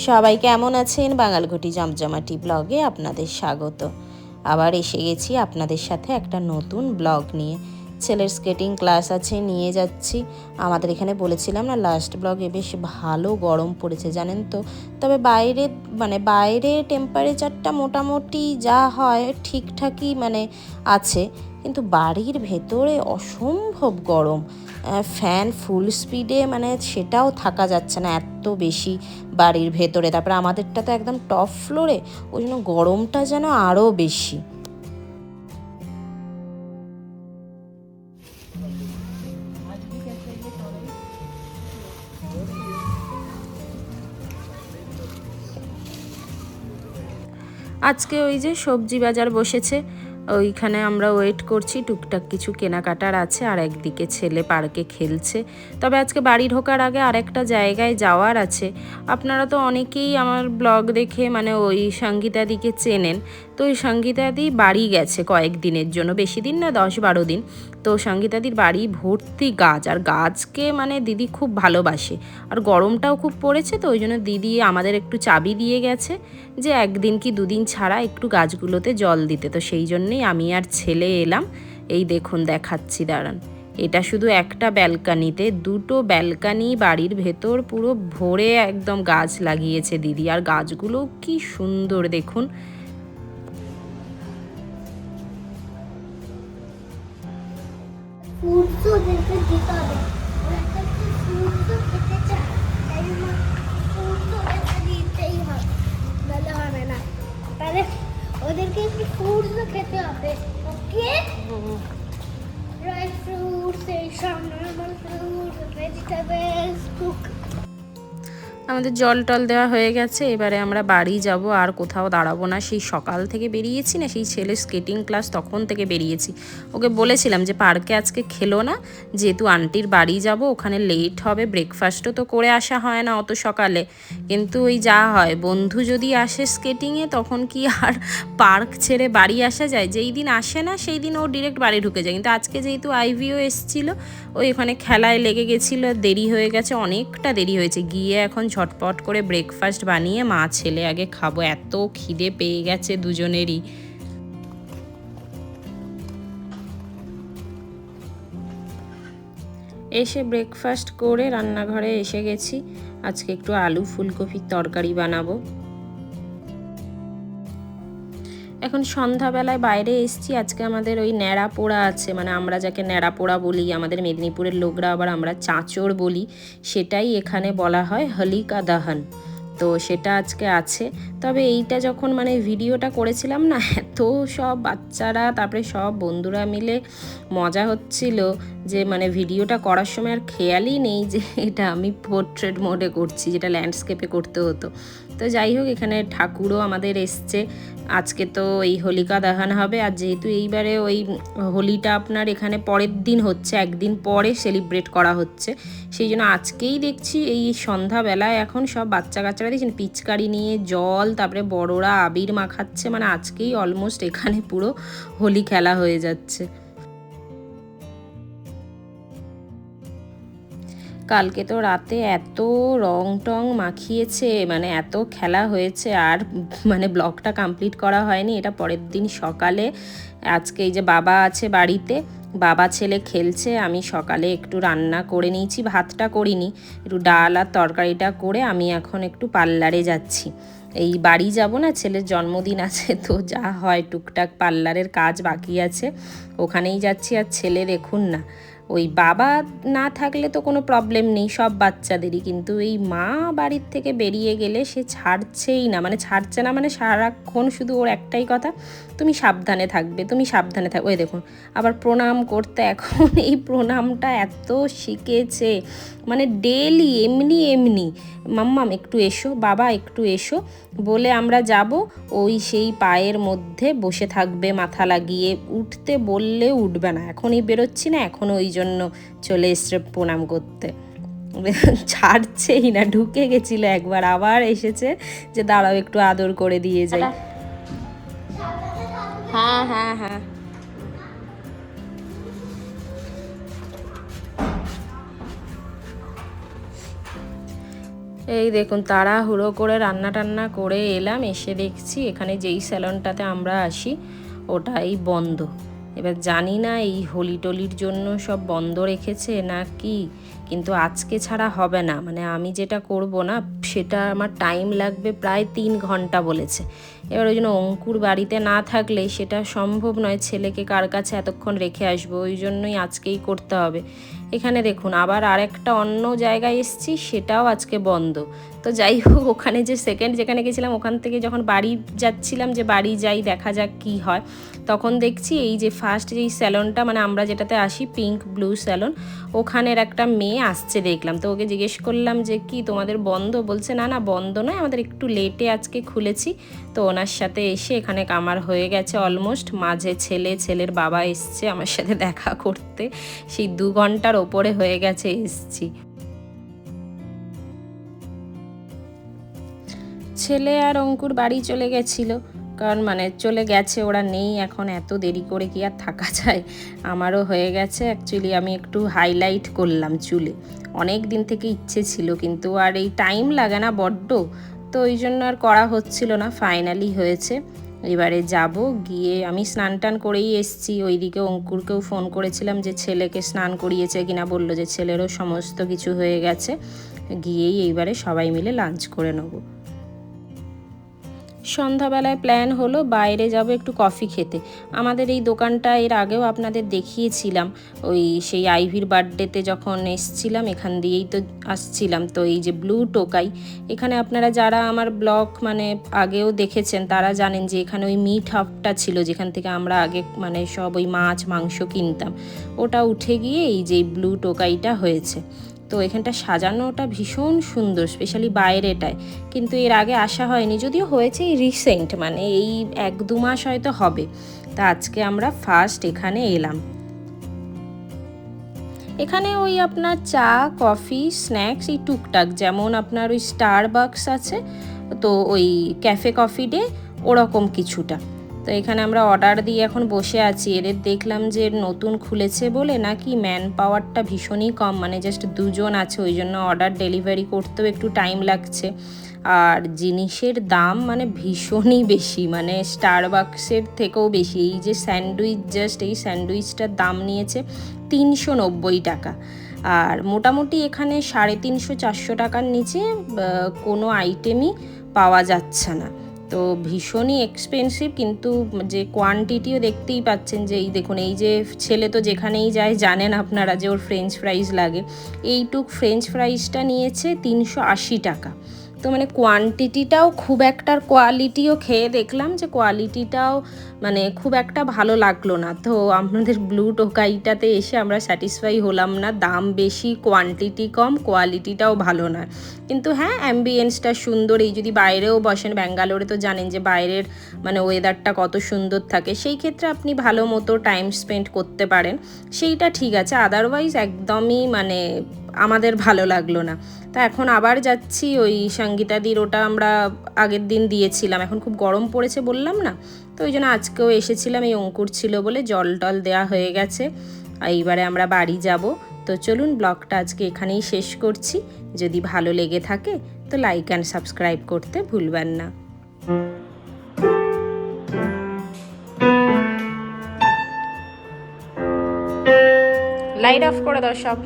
সবাই কেমন আছেন? বাঙালঘটি জমজমাটি ব্লগে আপনাদের স্বাগত। আবার এসে গেছি আপনাদের সাথে একটা নতুন ব্লগ নিয়ে। ছেলের স্কেটিং ক্লাস আছে, নিয়ে যাচ্ছি। আমাদের এখানে বলেছিলাম না লাস্ট ব্লগে, বেশ ভালো গরম পড়েছে জানেন তো। তবে বাইরে টেম্পারেচারটা মোটামুটি যা হয় ঠিকঠাকই আছে, কিন্তু বাড়ির ভেতরে অসম্ভব গরম। ফ্যান ফুল স্পিডে সেটাও থাকা যাচ্ছে না, এত বেশি বাড়ির ভেতরে। তারপরে আমাদেরটা তো একদম টপ ফ্লোরে, ওই জন্য গরমটা যেন আরও বেশি। আজকে ওই যে সবজি বাজার বসেছে, ওইখানে আমরা ওয়েট করছি। টুকটাক কিছু কেনাকাটার আছে, আর একদিকে ছেলে পার্কে খেলছে। তবে আজকে বাড়ি ঢোকার আগে আরেকটা জায়গায় যাওয়ার আছে। আপনারা তো অনেকেই আমার ব্লগ দেখে ওই সঙ্গীতাদিকে চেনেন। তো ওই সঙ্গীতাদি বাড়ি গেছে কয়েকদিনের জন্য, বেশি দিন না, 10-12 দিন। তো সঙ্গীতাদির বাড়ি ভর্তি গাছ, আর গাছকে দিদি খুব ভালোবাসে। আর গরমটাও খুব পড়েছে, তো ওই জন্য দিদি আমাদের একটু চাবি দিয়ে গেছে যে একদিন কি দুদিন ছাড়া একটু গাছগুলোতে জল দিতে। তো সেই জন্যেই আমি আর ছেলে এলাম। এই দেখুন, দেখাচ্ছি, দাঁড়ান। এটা শুধু একটা ব্যালকানিতে, দুটো ব্যালকানি বাড়ির ভেতর পুরো ভরে একদম গাছ লাগিয়েছে দিদি। আর গাছগুলো কি সুন্দর দেখুন। ওদেরকে একটু ফ্রুটসও খেতে হবে, ওকে? ড্রাই ফ্রুটস, এইসব নর্মাল ফ্রুটস, ভেজিটেবলস, কুক। আমাদের জল টল দেওয়া হয়ে গেছে, এবারে আমরা বাড়ি যাব। আর কোথাও দাঁড়াবো না, সেই সকাল থেকে বেরিয়েছি না, সেই ছেলের স্কেটিং ক্লাস তখন থেকে বেরিয়েছি। ওকে বলেছিলাম যে পার্কে আজকে খেলো না, যেহেতু আন্টির বাড়ি যাব, ওখানে লেট হবে। ব্রেকফাস্টও তো করে আসা হয় না অত সকালে। কিন্তু ওই যা হয়, বন্ধু যদি আসে স্কেটিংয়ে, তখন কি আর পার্ক ছেড়ে বাড়ি আসা যায়? যেই দিন আসে না সেই দিন ও ডিরেক্ট বাড়ি ঢুকে যায়। কিন্তু আজকে যেহেতু আইভিও এসেছিলো, ওই ওখানে খেলায় লেগে গেছিলো, দেরি হয়ে গেছে, অনেকটা দেরি হয়েছে। গিয়ে এখন ঝটপট করে ব্রেকফাস্ট বানিয়ে মা ছেলে আগে খাবো, এত খিদে পেয়ে গেছে দুজনেরই। এসে ব্রেকফাস্ট করে রান্নাঘরে এসে গেছি। আজকে একটু আলু ফুলকপির তরকারি বানাবো। এখন সন্ধ্যাবেলায় বাইরে এসছি। আজকে আমাদের ওই ন্যাড়া পোড়া আছে, আমরা যাকে ন্যাড়া পোড়া বলি, আমাদের মেদিনীপুরের লোকরা আবার আমরা চাঁচড় বলি, সেটাই এখানে বলা হয় হোলিকা দহন। তো সেটা আজকে আছে। তবে এইটা যখন ভিডিওটা করেছিলাম না, এত সব বাচ্চারা তারপরে সব বন্ধুরা মিলে মজা হচ্ছিল যে ভিডিওটা করার সময় আর খেয়ালই নেই যে এটা আমি পোর্ট্রেট মোডে করছি, যেটা ল্যান্ডস্কেপে করতে হতো। তো যাই হোক, এখানে ঠাকুরও আমাদের এসছে। আজকে তো এই হোলিকা দহন হবে। আর যেহেতু এইবারে ওই হোলিটা আপনার এখানে পরের দিন হচ্ছে, একদিন পরে সেলিব্রেট করা হচ্ছে, সেই জন্য আজকেই দেখছি এই সন্ধ্যাবেলায় এখন সব বাচ্চা কাচ্চারা দেখছেন পিচকারি নিয়ে জল, তারপরে বড়রা আবির মাখাচ্ছে। আজকেই অলমোস্ট এখানে পুরো হোলি খেলা হয়ে যাচ্ছে। কালকে তো রাতে এত রং টং মাখিয়েছে, এত খেলা হয়েছে, আর ব্লগটা কমপ্লিট করা হয়নি। এটা পরের দিন সকালে। আজকে এই যে বাবা আছে বাড়িতে, বাবা ছেলে খেলছে। আমি সকালে একটু রান্না করে নিয়েছি, ভাতটা করিনি, একটু ডাল আর তরকারিটা করে আমি এখন একটু পার্লারে যাচ্ছি। এই বাড়ি যাব না, ছেলের জন্মদিন আছে, তো যা হয় টুকটাক পার্লারের কাজ বাকি আছে, ওখানেই যাচ্ছি। আর ছেলে দেখুন না, ওই বাবা না থাকলে তো কোনো প্রবলেম নেই সব বাচ্চাদেরই, কিন্তু এই মা বাড়ির থেকে বেরিয়ে গেলে সে ছাড়ছেই না, ছাড়ছে না, সারাক্ষণ শুধু ওর একটাই কথা, তুমি সাবধানে থাকবে, তুমি সাবধানে থাকবে। ওই দেখুন, আবার প্রণাম করতে এখন এই প্রণামটা এত শিখেছে, ডেলি এমনি মাম্মাম একটু এসো, বাবা একটু এসো বলে আমরা যাব, ওই সেই পায়ের মধ্যে বসে থাকবে মাথা লাগিয়ে, উঠতে বললে উঠবে না। এখনই বেরোচ্ছি না, এখন ওই জন্য চলে এসছে প্রণাম করতে, ছাড়ছেই না। ঢুকে গেছিল একবার, আবার এসেছে যে দাঁড়াও একটু আদর করে দিয়ে যাই। হ্যাঁ হ্যাঁ হ্যাঁ, এই দেখুন তাড়াহুড়ো করে রান্না টান্না করে এলাম, এসে দেখছি এখানে যেই স্যালনটাতে আমরা আসি ওটাই বন্ধ। এবার জানি না এই হোলি টোলির জন্য সব বন্ধ রেখেছে না কি, কিন্তু আজকে ছাড়া হবে না। মানে আমি যেটা করব না সেটা আমার টাইম লাগবে প্রায় 3 ঘন্টা বলেছে। এবার ওই জন্য অঙ্কুর বাড়িতে না থাকলে সেটা সম্ভব নয়, ছেলেকে কার কাছে এতক্ষণ রেখে আসবো, ওই জন্যই আজকেই করতে হবে। এখানে দেখুন আবার আরেকটা অন্য জায়গায় এসেছি, সেটাও আজকে বন্ধ। তো যাই হোক, ওখানে যে সেকেন্ড যেখানে গেছিলাম ওখান থেকে যখন বাড়ি যাচ্ছিলাম যে বাড়ি যাই দেখা যাক কি হয়, তখন দেখছি এই যে ফার্স্ট যেই স্যালনটা মানে আমরা যেটাতে আসি পিঙ্ক ব্লু স্যালন, ওখানের একটা মেয়ে আসছে দেখলাম। তো ওকে জিজ্ঞেস করলাম যে কি তোমাদের বন্ধ? বলছে না না বন্ধ নয়, আমাদের একটু লেটে আজকে খুলেছি। তো ওনার সাথে এসে এখানে আমার হয়ে গেছে অলমোস্ট, মাঝে ছেলের বাবা এসছে আমার সাথে দেখা করতে, সেই 2 ঘন্টার ওপরে হয়ে গেছে এসছি। ছেলে আর অঙ্কুর বাড়ি চলে গেছিলো, কারণ মানে চলে গেছে, ওরা নেই এখন, এত দেরি করে কি আর থাকা যায়। আমারও হয়ে গেছে। অ্যাকচুয়ালি আমি একটু হাইলাইট করলাম চুলে, অনেক দিন থেকে ইচ্ছে ছিল কিন্তু আর এই টাইম লাগে না বড্ড, তো ওই জন্য আর করা হচ্ছিল না। ফাইনালি হয়েছে। এবারে যাব, গিয়ে আমি স্নান টান করেই এসছি। ওইদিকে অঙ্কুরকেও ফোন করেছিলাম যে ছেলেকে স্নান করিয়েছে কিনা, বললো যে ছেলেরও সমস্ত কিছু হয়ে গেছে। গিয়েই এইবারে সবাই মিলে লাঞ্চ করে নেবো। সন্ধ্যাবেলায় প্ল্যান হলো বাইরে যাব একটু কফি খেতে। আমাদের এই দোকানটা এর আগেও আপনাদের দেখিয়েছিলাম, ওই সেই আইভির বার্থডেতে যখন এসছিলাম এখান দিয়েই তো আসছিলাম। তো এই যে ব্লু টোকাই, এখানে আপনারা যারা আমার ব্লগ মানে আগেও দেখেছেন তারা জানেন যে এখানে ওই মিট হাবটা ছিল, যেখান থেকে আমরা আগে মানে সব ওই মাছ মাংস কিনতাম, ওটা উঠে গিয়ে এই যে ব্লু টোকাইটা হয়েছে। তো এখানটা সাজানোটা ভীষণ সুন্দর, স্পেশালি বাইরেটায়, কিন্তু এর আগে আসা হয়নি, যদিও হয়েছে এই রিসেন্ট মানে এই 1-2 মাস হয়তো হবে। তা আজকে আমরা ফার্স্ট এখানে এলাম। এখানে ওই আপনার চা কফি স্ন্যাক্স এই টুকটাক, যেমন আপনার ওই স্টারবাকস আছে তো ওই ক্যাফে কফি ডে ওরকম কিছুটা। তো এখানে আমরা অর্ডার দিয়ে এখন বসে আছি। এদের দেখলাম যে নতুন খুলেছে বলে নাকি ম্যান পাওয়ারটা ভীষণই কম, মানে জাস্ট 2 জন আছে, ওই জন্য অর্ডার ডেলিভারি করতেও একটু টাইম লাগছে। আর জিনিসের দাম মানে ভীষণই বেশি, মানে স্টারবাকসের থেকেও বেশি। এই যে স্যান্ডউইচ, জাস্ট এই স্যান্ডউইচটার দাম নিয়েছে 390 টাকা। আর মোটামুটি এখানে 350-400 টাকার নিচে কোনো আইটেমই পাওয়া যাচ্ছে না। তো ভীষণই এক্সপেন্সিভ, কিন্তু যে কোয়ান্টিটিও দেখতেই পাচ্ছেন যে এই দেখুন, এই যে ছেলে তো যেখানেই যায় জানেন আপনারা যে ওর ফ্রেঞ্চ ফ্রাইজ লাগে, এইটুক ফ্রেঞ্চ ফ্রাইজটা নিয়েছে 380 টাকা। তো মানে কোয়ান্টিটিটাও খুব একটা, কোয়ালিটিও খেয়ে দেখলাম যে কোয়ালিটিটাও মানে খুব একটা ভালো লাগলো না। তো আমাদের ব্লু টোকাইটাতে এসে আমরা স্যাটিসফাই হলাম না, দাম বেশি কোয়ান্টিটি কম, কোয়ালিটিটাও ভালো না। কিন্তু হ্যাঁ অ্যাম্বিয়েন্সটা সুন্দর। এই যদি বাইরেও বসেন, ব্যাঙ্গালোরে তো জানেন যে বাইরের মানে ওয়েদারটা কত সুন্দর থাকে, সেই ক্ষেত্রে আপনি ভালো মতো টাইম স্পেন্ড করতে পারেন, সেইটা ঠিক আছে। আদারওয়াইজ একদমই মানে আমাদের ভালো লাগলো না। তা এখন আবার যাচ্ছি ওই সঙ্গীতাদির, ওটা আমরা আগের দিন দিয়েছিলাম, এখন খুব গরম পড়েছে বললাম না, তো ওই জন্য আজকেও এসেছিলাম। এই অঙ্কুর ছিল বলে জল টল দেওয়া হয়ে গেছে। এইবারে আমরা বাড়ি যাব। তো চলুন ব্লগটা আজকে এখানেই শেষ করছি। যদি ভালো লেগে থাকে তো লাইক অ্যান্ড সাবস্ক্রাইব করতে ভুলবেন না। লাইট অফ করে দাও সব।